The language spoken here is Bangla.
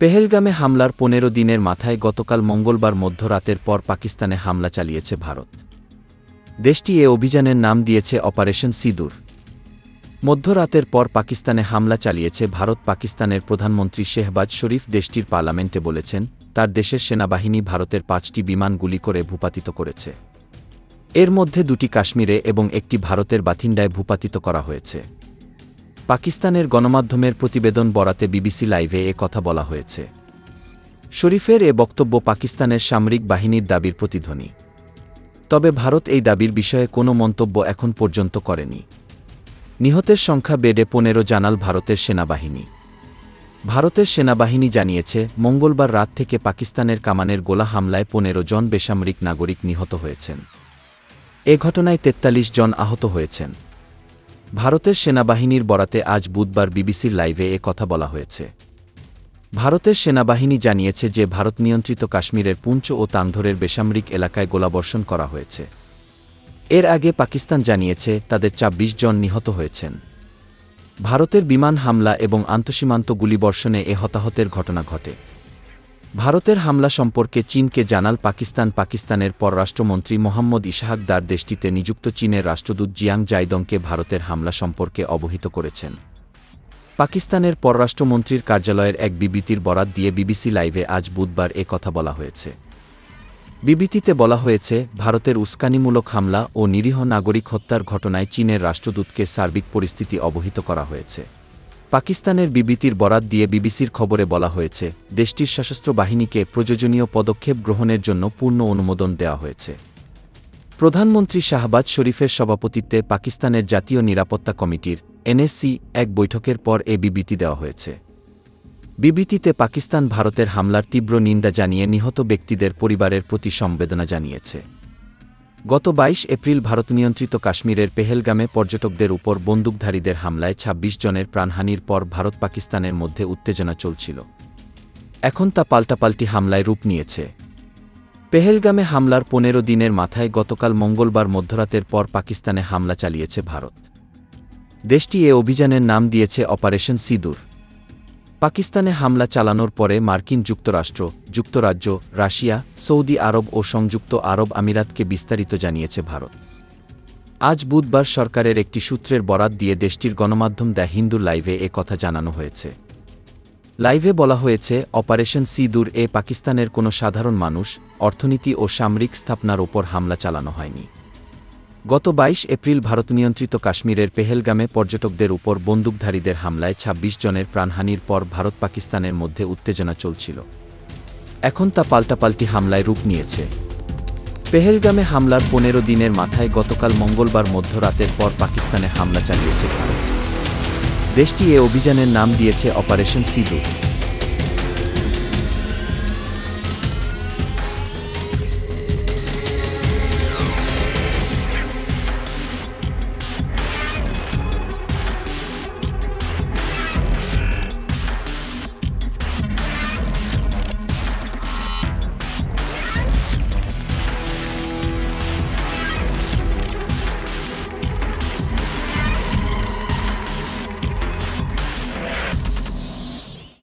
পেহেলগামে হামলার ১৫ দিনের মাথায় গতকাল মঙ্গলবার মধ্যরাতের পর পাকিস্তানে হামলা চালিয়েছে ভারত। দেশটি এ অভিযানের নাম দিয়েছে অপারেশন সিঁদুর। মধ্যরাতের পর পাকিস্তানে হামলা চালিয়েছে ভারত। পাকিস্তানের প্রধানমন্ত্রী শেহবাজ শরীফ দেশটির পার্লামেন্টে বলেছেন, তার দেশের সেনাবাহিনী ভারতের ৫টি বিমান গুলি করে ভূপাতিত করেছে। এর মধ্যে ২টি কাশ্মীরে এবং একটি ভারতের বাথিন্ডায় ভূপাতিত করা হয়েছে। পাকিস্তানের গণমাধ্যমের প্রতিবেদন বরাতে বিবিসি লাইভে এ কথা বলা হয়েছে। শরীফের এ বক্তব্য পাকিস্তানের সামরিক বাহিনীর দাবির প্রতিধ্বনি। তবে ভারত এই দাবির বিষয়ে কোনো মন্তব্য এখন পর্যন্ত করেনি। নিহতের সংখ্যা বেড়ে ১৫ জানাল ভারতের সেনাবাহিনী। ভারতের সেনাবাহিনী জানিয়েছে, মঙ্গলবার রাত থেকে পাকিস্তানের কামানের গোলা হামলায় ১৫ জন বেসামরিক নাগরিক নিহত হয়েছেন। এ ঘটনায় ৪৩ জন আহত হয়েছেন। ভারতের সেনাবাহিনীর বরাতে আজ বুধবার বিবিসির লাইভে এ কথা বলা হয়েছে। ভারতের সেনাবাহিনী জানিয়েছে যে ভারত নিয়ন্ত্রিত কাশ্মীরের পুঞ্চ ও তাংধরের বেসামরিক এলাকায় গোলাবর্ষণ করা হয়েছে। এর আগে পাকিস্তান জানিয়েছে তাদের ২৪ জন নিহত হয়েছেন। ভারতের বিমান হামলা এবং আন্তঃসীমান্ত গুলিবর্ষণে এ হতাহতের ঘটনা ঘটে। ভারতের হামলা সম্পর্কে চীনকে জানাল পাকিস্তান। পাকিস্তানের পররাষ্ট্রমন্ত্রী মোহাম্মদ ইশাহাক দার দেশটিতে নিযুক্ত চীনের রাষ্ট্রদূত জিয়াং জাইদংকে ভারতের হামলা সম্পর্কে অবহিত করেছেন। পাকিস্তানের পররাষ্ট্রমন্ত্রীর কার্যালয়ের এক বিবৃতির বরাত দিয়ে বিবিসি লাইভে আজ বুধবার এ কথা বলা হয়েছে। বিবৃতিতে বলা হয়েছে, ভারতের উস্কানিমূলক হামলা ও নিরীহ নাগরিক হত্যার ঘটনায় চীনের রাষ্ট্রদূতকে সার্বিক পরিস্থিতি অবহিত করা হয়েছে। পাকিস্তানের বিবৃতির বরাত দিয়ে বিবিসির খবরে বলা হয়েছে, দেশটির সশস্ত্র বাহিনীকে প্রয়োজনীয় পদক্ষেপ গ্রহণের জন্য পূর্ণ অনুমোদন দেওয়া হয়েছে। প্রধানমন্ত্রী শাহবাজ শরীফের সভাপতিত্বে পাকিস্তানের জাতীয় নিরাপত্তা কমিটির এনএসসি এক বৈঠকের পর এ বিবৃতি দেওয়া হয়েছে। বিবৃতিতে পাকিস্তান ভারতের হামলার তীব্র নিন্দা জানিয়ে নিহত ব্যক্তিদের পরিবারের প্রতি সমবেদনা জানিয়েছে। গত ২২ এপ্রিল ভারত নিয়ন্ত্রিত কাশ্মীরের পেহেলগামে পর্যটকদের উপর বন্দুকধারীদের হামলায় ২৬ জনের প্রাণহানির পর ভারত পাকিস্তানের মধ্যে উত্তেজনা চলছিল। এখন তা পাল্টাপাল্টি হামলায় রূপ নিয়েছে। পেহেলগামে হামলার ১৫ দিনের মাথায় গতকাল মঙ্গলবার মধ্যরাতের পর পাকিস্তানে হামলা চালিয়েছে ভারত। দেশটি এ অভিযানের নাম দিয়েছে অপারেশন সিঁদুর। পাকিস্তানে হামলা চালানোর পরে মার্কিন যুক্তরাষ্ট্র, যুক্তরাজ্য, রাশিয়া, সৌদি আরব ও সংযুক্ত আরব আমিরাতকে বিস্তারিত জানিয়েছে ভারত। আজ বুধবার সরকারের একটি সূত্রের বরাত দিয়ে দেশটির গণমাধ্যম দ্য হিন্দু লাইভে এ কথা জানানো হয়েছে। লাইভে বলা হয়েছে, অপারেশন সিঁদুর এ পাকিস্তানের কোনো সাধারণ মানুষ, অর্থনীতি ও সামরিক স্থাপনার ওপর হামলা চালানো হয়নি। গত ২২ এপ্রিল ভারত নিয়ন্ত্রিত কাশ্মীরের পেহেলগামে পর্যটকদের উপর বন্দুকধারীদের হামলায় ২৬ জনের প্রাণহানির পর ভারত পাকিস্তানের মধ্যে উত্তেজনা চলছিল। এখন তা পাল্টাপাল্টি হামলায় রূপ নিয়েছে। পেহেলগামে হামলার ১৫ দিনের মাথায় গতকাল মঙ্গলবার মধ্যরাতের পর পাকিস্তানে হামলা চালিয়েছে ভারত। দেশটি এ অভিযানের নাম দিয়েছে অপারেশন সিঁদুর।